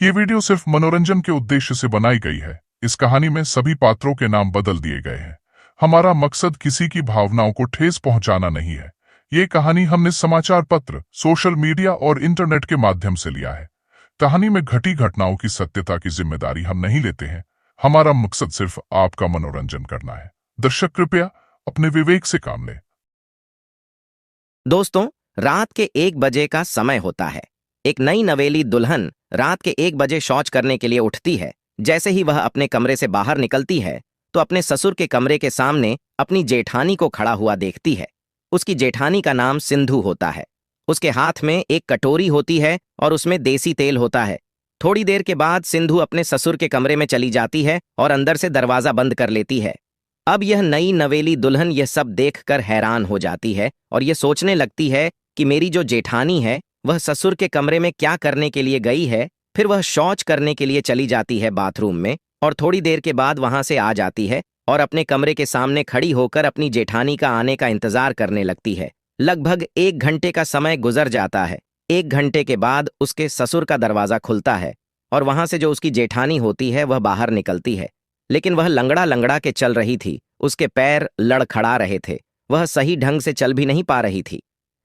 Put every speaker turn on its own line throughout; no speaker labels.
ये वीडियो सिर्फ मनोरंजन के उद्देश्य से बनाई गई है। इस कहानी में सभी पात्रों के नाम बदल दिए गए हैं। हमारा मकसद किसी की भावनाओं को ठेस पहुंचाना नहीं है। ये कहानी हमने समाचार पत्र, सोशल मीडिया और इंटरनेट के माध्यम से लिया है। कहानी में घटी घटनाओं की सत्यता की जिम्मेदारी हम नहीं लेते हैं। हमारा मकसद सिर्फ आपका मनोरंजन करना है। दर्शक कृपया अपने विवेक से काम लें।
दोस्तों, रात के 1 बजे का समय होता है। एक नई नवेली दुल्हन रात के 1 बजे शौच करने के लिए उठती है। जैसे ही वह अपने कमरे से बाहर निकलती है तो अपने ससुर के कमरे के सामने अपनी जेठानी को खड़ा हुआ देखती है। उसकी जेठानी का नाम सिंधु होता है। उसके हाथ में एक कटोरी होती है और उसमें देसी तेल होता है। थोड़ी देर के बाद सिंधु अपने ससुर के कमरे में चली जाती है और अंदर से दरवाजा बंद कर लेती है। अब यह नई नवेली दुल्हन यह सब देखकर हैरान हो जाती है और यह सोचने लगती है कि मेरी जो जेठानी है वह ससुर के कमरे में क्या करने के लिए गई है। फिर वह शौच करने के लिए चली जाती है बाथरूम में और थोड़ी देर के बाद वहां से आ जाती है और अपने कमरे के सामने खड़ी होकर अपनी जेठानी का आने का इंतजार करने लगती है। लगभग 1 घंटे का समय गुजर जाता है। 1 घंटे के बाद उसके ससुर का दरवाजा खुलता है और वहां से जो उसकी जेठानी होती है वह बाहर निकलती है। लेकिन वह लंगड़ा लंगड़ा के चल रही थी। उसके पैर लड़खड़ा रहे थे। वह सही ढंग से चल भी नहीं पा रही थी।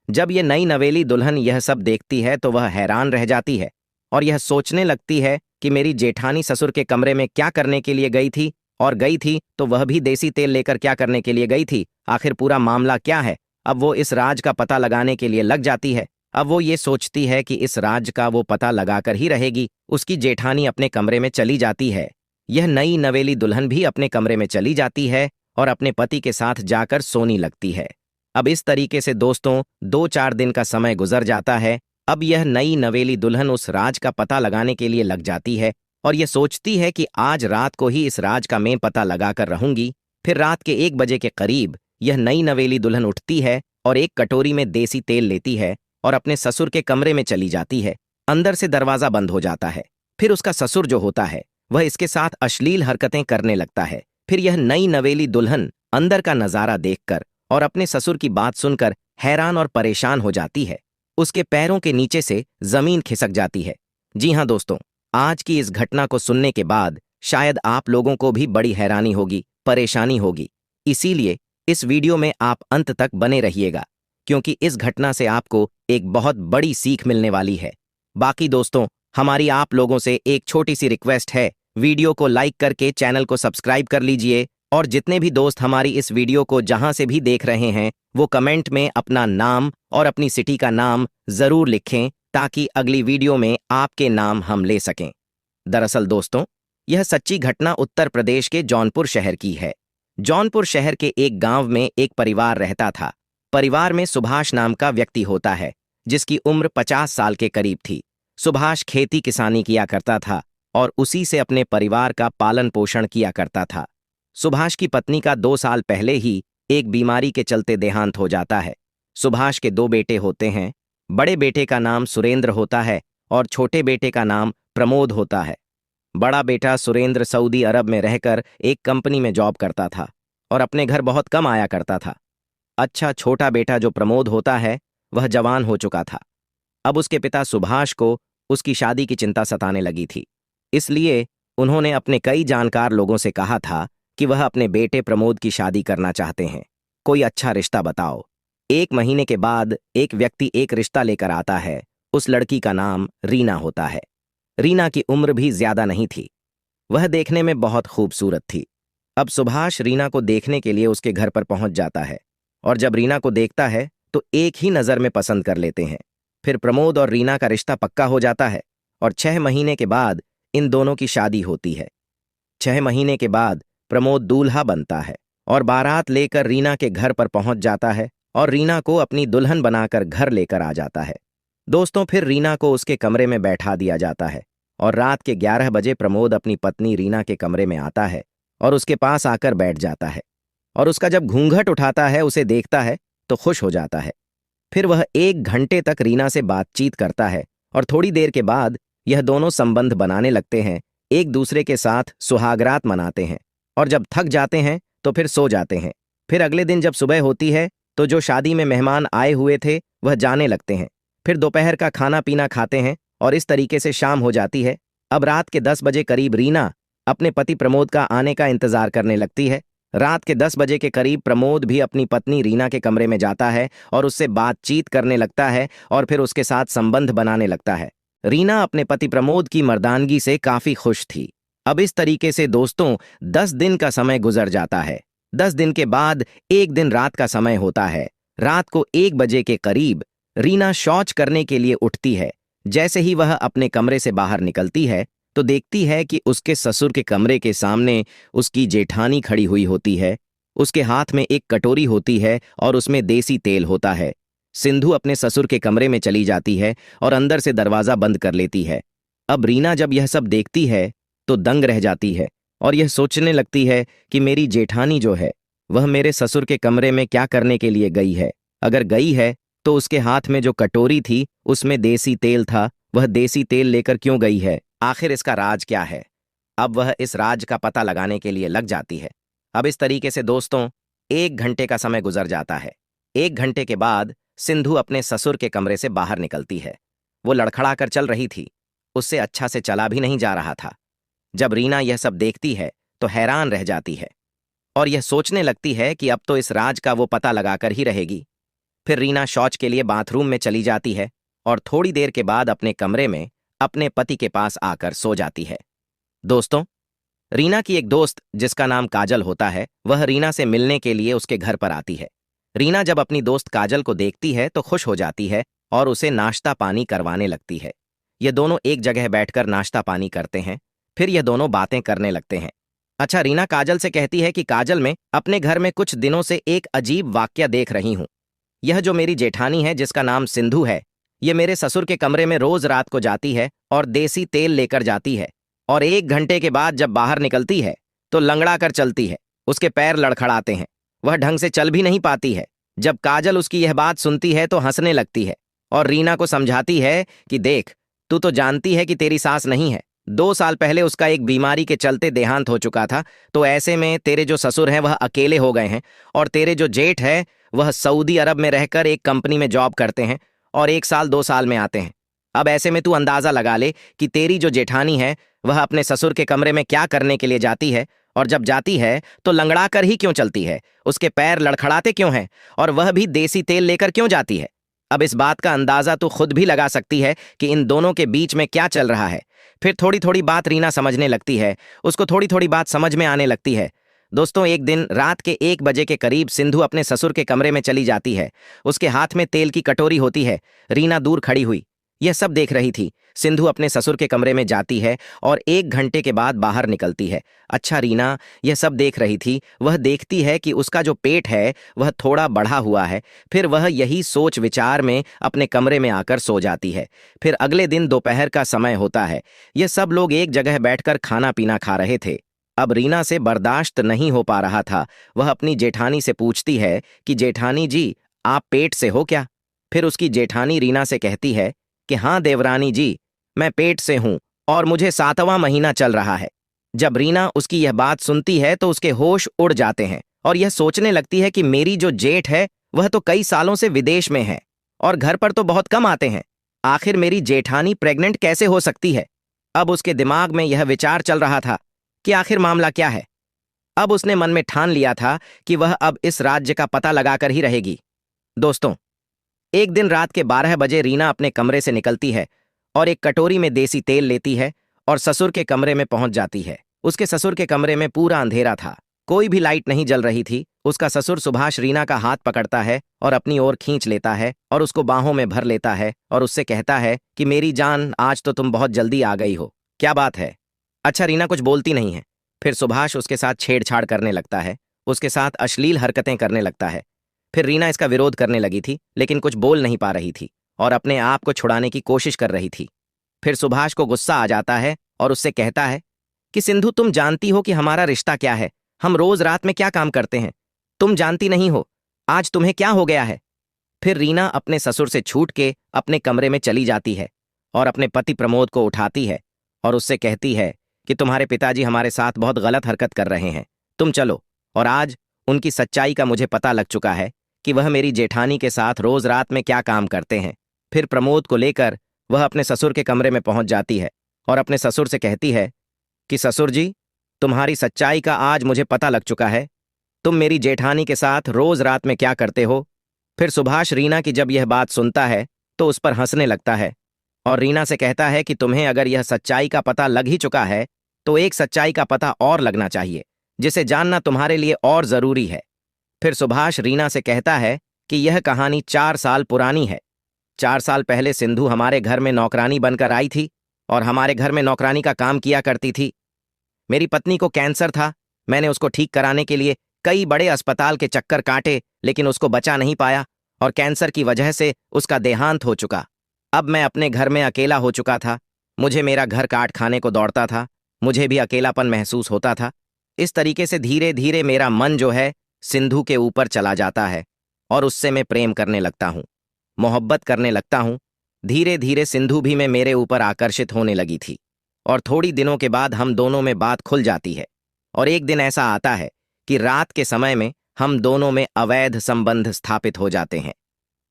जब यह नई नवेली दुल्हन यह सब देखती है तो वह हैरान रह जाती है और यह सोचने लगती है कि मेरी जेठानी ससुर के कमरे में क्या करने के लिए गई थी, और गई थी तो वह भी देसी तेल लेकर क्या करने के लिए गई थी। आखिर पूरा मामला क्या है। अब वो इस राज का पता लगाने के लिए लग जाती है। अब वो ये सोचती है कि इस राज का वो पता लगाकर ही रहेगी। उसकी जेठानी अपने कमरे में चली जाती है। यह नई नवेली दुल्हन भी अपने कमरे में चली जाती है और अपने पति के साथ जाकर सोने लगती है। अब इस तरीके से दोस्तों 2-4 दिन का समय गुजर जाता है। अब यह नई नवेली दुल्हन उस राज का पता लगाने के लिए लग जाती है और यह सोचती है कि आज रात को ही इस राज का मैं पता लगाकर रहूंगी। फिर रात के 1 बजे के करीब यह नई नवेली दुल्हन उठती है और एक कटोरी में देसी तेल लेती है और अपने ससुर के कमरे में चली जाती है। अंदर से दरवाजा बंद हो जाता है। फिर उसका ससुर जो होता है वह इसके साथ अश्लील हरकतें करने लगता है। फिर यह नई नवेली दुल्हन अंदर का नजारा देखकर और अपने ससुर की बात सुनकर हैरान और परेशान हो जाती है। उसके पैरों के नीचे से जमीन खिसक जाती है। जी हाँ दोस्तों, आज की इस घटना को सुनने के बाद शायद आप लोगों को भी बड़ी हैरानी होगी, परेशानी होगी। इसीलिए इस वीडियो में आप अंत तक बने रहिएगा, क्योंकि इस घटना से आपको एक बहुत बड़ी सीख मिलने वाली है। बाकी दोस्तों, हमारी आप लोगों से एक छोटी सी रिक्वेस्ट है, वीडियो को लाइक करके चैनल को सब्सक्राइब कर लीजिए और जितने भी दोस्त हमारी इस वीडियो को जहां से भी देख रहे हैं वो कमेंट में अपना नाम और अपनी सिटी का नाम जरूर लिखें, ताकि अगली वीडियो में आपके नाम हम ले सकें। दरअसल दोस्तों, यह सच्ची घटना उत्तर प्रदेश के जौनपुर शहर की है। जौनपुर शहर के एक गांव में एक परिवार रहता था। परिवार में सुभाष नाम का व्यक्ति होता है, जिसकी उम्र 50 साल के करीब थी। सुभाष खेती किसानी किया करता था और उसी से अपने परिवार का पालन पोषण किया करता था। सुभाष की पत्नी का 2 साल पहले ही एक बीमारी के चलते देहांत हो जाता है। सुभाष के 2 बेटे होते हैं। बड़े बेटे का नाम सुरेंद्र होता है और छोटे बेटे का नाम प्रमोद होता है। बड़ा बेटा सुरेंद्र सऊदी अरब में रहकर एक कंपनी में जॉब करता था और अपने घर बहुत कम आया करता था। अच्छा, छोटा बेटा जो प्रमोद होता है वह जवान हो चुका था। अब उसके पिता सुभाष को उसकी शादी की चिंता सताने लगी थी। इसलिए उन्होंने अपने कई जानकार लोगों से कहा था कि वह अपने बेटे प्रमोद की शादी करना चाहते हैं। कोई अच्छा रिश्ता बताओ। 1 महीने के बाद एक व्यक्ति एक रिश्ता लेकर आता है। उस लड़की का नाम रीना होता है। रीना की उम्र भी ज्यादा नहीं थी। वह देखने में बहुत खूबसूरत थी। अब सुभाष रीना को देखने के लिए उसके घर पर पहुंच जाता है और जब रीना को देखता है तो एक ही नज़र में पसंद कर लेते हैं। फिर प्रमोद और रीना का रिश्ता पक्का हो जाता है और 6 महीने के बाद इन दोनों की शादी होती है। 6 महीने के बाद प्रमोद दूल्हा बनता है और बारात लेकर रीना के घर पर पहुंच जाता है और रीना को अपनी दुल्हन बनाकर घर लेकर आ जाता है। दोस्तों, फिर रीना को उसके कमरे में बैठा दिया जाता है और रात के 11 बजे प्रमोद अपनी पत्नी रीना के कमरे में आता है और उसके पास आकर बैठ जाता है और उसका जब घूंघट उठाता है, उसे देखता है तो खुश हो जाता है। फिर वह 1 घंटे तक रीना से बातचीत करता है और थोड़ी देर के बाद यह दोनों संबंध बनाने लगते हैं। एक दूसरे के साथ सुहागरात मनाते हैं और जब थक जाते हैं तो फिर सो जाते हैं। फिर अगले दिन जब सुबह होती है तो जो शादी में मेहमान आए हुए थे वह जाने लगते हैं। फिर दोपहर का खाना पीना खाते हैं और इस तरीके से शाम हो जाती है। अब रात के 10 बजे करीब रीना अपने पति प्रमोद का आने का इंतजार करने लगती है। रात के 10 बजे के करीब प्रमोद भी अपनी पत्नी रीना के कमरे में जाता है और उससे बातचीत करने लगता है और फिर उसके साथ संबंध बनाने लगता है। रीना अपने पति प्रमोद की मर्दानगी से काफी खुश थी। अब इस तरीके से दोस्तों 10 दिन का समय गुजर जाता है। 10 दिन के बाद एक दिन रात का समय होता है। रात को 1 बजे के करीब रीना शौच करने के लिए उठती है। जैसे ही वह अपने कमरे से बाहर निकलती है तो देखती है कि उसके ससुर के कमरे के सामने उसकी जेठानी खड़ी हुई होती है। उसके हाथ में एक कटोरी होती है और उसमें देसी तेल होता है। सिंधु अपने ससुर के कमरे में चली जाती है और अंदर से दरवाजा बंद कर लेती है। अब रीना जब यह सब देखती है तो दंग रह जाती है और यह सोचने लगती है कि मेरी जेठानी जो है वह मेरे ससुर के कमरे में क्या करने के लिए गई है। अगर गई है तो उसके हाथ में जो कटोरी थी उसमें देसी तेल था, वह देसी तेल लेकर क्यों गई है? आखिर इसका राज क्या है? अब वह इस राज का पता लगाने के लिए लग जाती है। अब इस तरीके से दोस्तों 1 घंटे का समय गुजर जाता है। 1 घंटे के बाद सिंधु अपने ससुर के कमरे से बाहर निकलती है। वो लड़खड़ा कर चल रही थी, उससे अच्छा से चला भी नहीं जा रहा था। जब रीना यह सब देखती है तो हैरान रह जाती है और यह सोचने लगती है कि अब तो इस राज का वो पता लगाकर ही रहेगी। फिर रीना शौच के लिए बाथरूम में चली जाती है और थोड़ी देर के बाद अपने कमरे में अपने पति के पास आकर सो जाती है। दोस्तों, रीना की एक दोस्त जिसका नाम काजल होता है, वह रीना से मिलने के लिए उसके घर पर आती है। रीना जब अपनी दोस्त काजल को देखती है तो खुश हो जाती है और उसे नाश्ता पानी करवाने लगती है। ये दोनों एक जगह बैठकर नाश्ता पानी करते हैं। फिर ये दोनों बातें करने लगते हैं। अच्छा, रीना काजल से कहती है कि काजल, मैं अपने घर में कुछ दिनों से एक अजीब वाक्य देख रही हूं। यह जो मेरी जेठानी है जिसका नाम सिंधु है, ये मेरे ससुर के कमरे में रोज रात को जाती है और देसी तेल लेकर जाती है और 1 घंटे के बाद जब बाहर निकलती है तो लंगड़ा कर चलती है। उसके पैर लड़खड़ाते हैं, वह ढंग से चल भी नहीं पाती है। जब काजल उसकी यह बात सुनती है तो हंसने लगती है और रीना को समझाती है कि देख, तू तो जानती है कि तेरी सास नहीं है। 2 साल पहले उसका एक बीमारी के चलते देहांत हो चुका था, तो ऐसे में तेरे जो ससुर हैं वह अकेले हो गए हैं और तेरे जो जेठ है वह सऊदी अरब में रहकर एक कंपनी में जॉब करते हैं और 1 साल 2 साल में आते हैं। अब ऐसे में तू अंदाजा लगा ले कि तेरी जो जेठानी है वह अपने ससुर के कमरे में क्या करने के लिए जाती है, और जब जाती है तो लंगड़ा कर ही क्यों चलती है, उसके पैर लड़खड़ाते क्यों हैं और वह भी देसी तेल लेकर क्यों जाती है। अब इस बात का अंदाजा तो खुद भी लगा सकती है कि इन दोनों के बीच में क्या चल रहा है। फिर थोड़ी थोड़ी बात रीना समझने लगती है, उसको थोड़ी थोड़ी बात समझ में आने लगती है। दोस्तों, एक दिन रात के 1 बजे के करीब सिंधु अपने ससुर के कमरे में चली जाती है। उसके हाथ में तेल की कटोरी होती है। रीना दूर खड़ी हुई यह सब देख रही थी। सिंधु अपने ससुर के कमरे में जाती है और 1 घंटे के बाद बाहर निकलती है। अच्छा, रीना यह सब देख रही थी। वह देखती है कि उसका जो पेट है वह थोड़ा बढ़ा हुआ है। फिर वह यही सोच विचार में अपने कमरे में आकर सो जाती है। फिर अगले दिन दोपहर का समय होता है। यह सब लोग एक जगह बैठकर खाना पीना खा रहे थे। अब रीना से बर्दाश्त नहीं हो पा रहा था। वह अपनी जेठानी से पूछती है कि जेठानी जी, आप पेट से हो क्या? फिर उसकी जेठानी रीना से कहती है कि हाँ देवरानी जी, मैं पेट से हूं और मुझे 7वां महीना चल रहा है। जब रीना उसकी यह बात सुनती है तो उसके होश उड़ जाते हैं और यह सोचने लगती है कि मेरी जो जेठ है वह तो कई सालों से विदेश में है और घर पर तो बहुत कम आते हैं। आखिर मेरी जेठानी प्रेग्नेंट कैसे हो सकती है? अब उसके दिमाग में यह विचार चल रहा था कि आखिर मामला क्या है। अब उसने मन में ठान लिया था कि वह अब इस राज्य का पता लगाकर ही रहेगी। दोस्तों, एक दिन रात के 12 बजे रीना अपने कमरे से निकलती है और एक कटोरी में देसी तेल लेती है और ससुर के कमरे में पहुंच जाती है। उसके ससुर के कमरे में पूरा अंधेरा था, कोई भी लाइट नहीं जल रही थी। उसका ससुर सुभाष रीना का हाथ पकड़ता है और अपनी ओर खींच लेता है और उसको बाहों में भर लेता है और उससे कहता है कि मेरी जान, आज तो तुम बहुत जल्दी आ गई हो, क्या बात है? अच्छा, रीना कुछ बोलती नहीं है। फिर सुभाष उसके साथ छेड़छाड़ करने लगता है, उसके साथ अश्लील हरकतें करने लगता है। फिर रीना इसका विरोध करने लगी थी लेकिन कुछ बोल नहीं पा रही थी और अपने आप को छुड़ाने की कोशिश कर रही थी। फिर सुभाष को गुस्सा आ जाता है और उससे कहता है कि सिंधु, तुम जानती हो कि हमारा रिश्ता क्या है, हम रोज रात में क्या काम करते हैं, तुम जानती नहीं हो, आज तुम्हें क्या हो गया है। फिर रीना अपने ससुर से छूट के अपने कमरे में चली जाती है और अपने पति प्रमोद को उठाती है और उससे कहती है कि तुम्हारे पिताजी हमारे साथ बहुत गलत हरकत कर रहे हैं, तुम चलो। और आज उनकी सच्चाई का मुझे पता लग चुका है कि वह मेरी जेठानी के साथ रोज रात में क्या काम करते हैं। फिर प्रमोद को लेकर वह अपने ससुर के कमरे में पहुंच जाती है और अपने ससुर से कहती है कि ससुर जी, तुम्हारी सच्चाई का आज मुझे पता लग चुका है। तुम मेरी जेठानी के साथ रोज रात में क्या करते हो। फिर सुभाष रीना की जब यह बात सुनता है तो उस पर हंसने लगता है और रीना से कहता है कि तुम्हें अगर यह सच्चाई का पता लग ही चुका है तो एक सच्चाई का पता और लगना चाहिए, जिसे जानना तुम्हारे लिए और जरूरी है। फिर सुभाष रीना से कहता है कि यह कहानी 4 साल पुरानी है। 4 साल पहले सिंधु हमारे घर में नौकरानी बनकर आई थी और हमारे घर में नौकरानी का काम किया करती थी। मेरी पत्नी को कैंसर था। मैंने उसको ठीक कराने के लिए कई बड़े अस्पताल के चक्कर काटे, लेकिन उसको बचा नहीं पाया और कैंसर की वजह से उसका देहांत हो चुका। अब मैं अपने घर में अकेला हो चुका था। मुझे मेरा घर काट खाने को दौड़ता था। मुझे भी अकेलापन महसूस होता था। इस तरीके से धीरे धीरे मेरा मन जो है सिंधु के ऊपर चला जाता है और उससे मैं प्रेम करने लगता हूँ, मोहब्बत करने लगता हूँ। धीरे धीरे सिंधु भी मैं मेरे ऊपर आकर्षित होने लगी थी और थोड़ी दिनों के बाद हम दोनों में बात खुल जाती है। और एक दिन ऐसा आता है कि रात के समय में हम दोनों में अवैध संबंध स्थापित हो जाते हैं।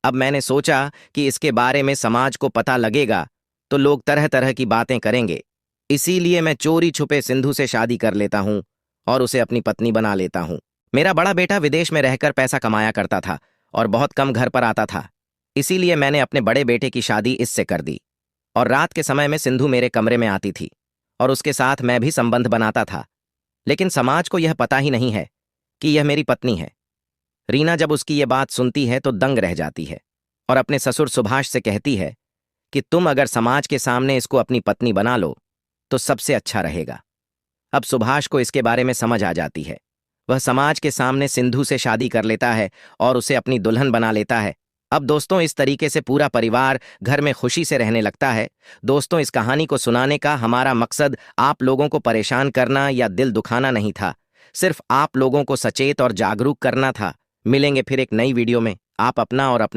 अब मैंने सोचा कि इसके बारे में समाज को पता लगेगा तो लोग तरह तरह की बातें करेंगे, इसीलिए मैं चोरी छुपे सिंधु से शादी कर लेता हूँ और उसे अपनी पत्नी बना लेता हूँ। मेरा बड़ा बेटा विदेश में रहकर पैसा कमाया करता था और बहुत कम घर पर आता था, इसीलिए मैंने अपने बड़े बेटे की शादी इससे कर दी। और रात के समय में सिंधु मेरे कमरे में आती थी और उसके साथ मैं भी संबंध बनाता था, लेकिन समाज को यह पता ही नहीं है कि यह मेरी पत्नी है। रीना जब उसकी ये बात सुनती है तो दंग रह जाती है और अपने ससुर सुभाष से कहती है कि तुम अगर समाज के सामने इसको अपनी पत्नी बना लो तो सबसे अच्छा रहेगा। अब सुभाष को इसके बारे में समझ आ जाती है। वह समाज के सामने सिंधु से शादी कर लेता है और उसे अपनी दुल्हन बना लेता है। अब दोस्तों, इस तरीके से पूरा परिवार घर में खुशी से रहने लगता है। दोस्तों, इस कहानी को सुनाने का हमारा मकसद आप लोगों को परेशान करना या दिल दुखाना नहीं था, सिर्फ आप लोगों को सचेत और जागरूक करना था। मिलेंगे फिर एक नई वीडियो में। आप अपना और अपना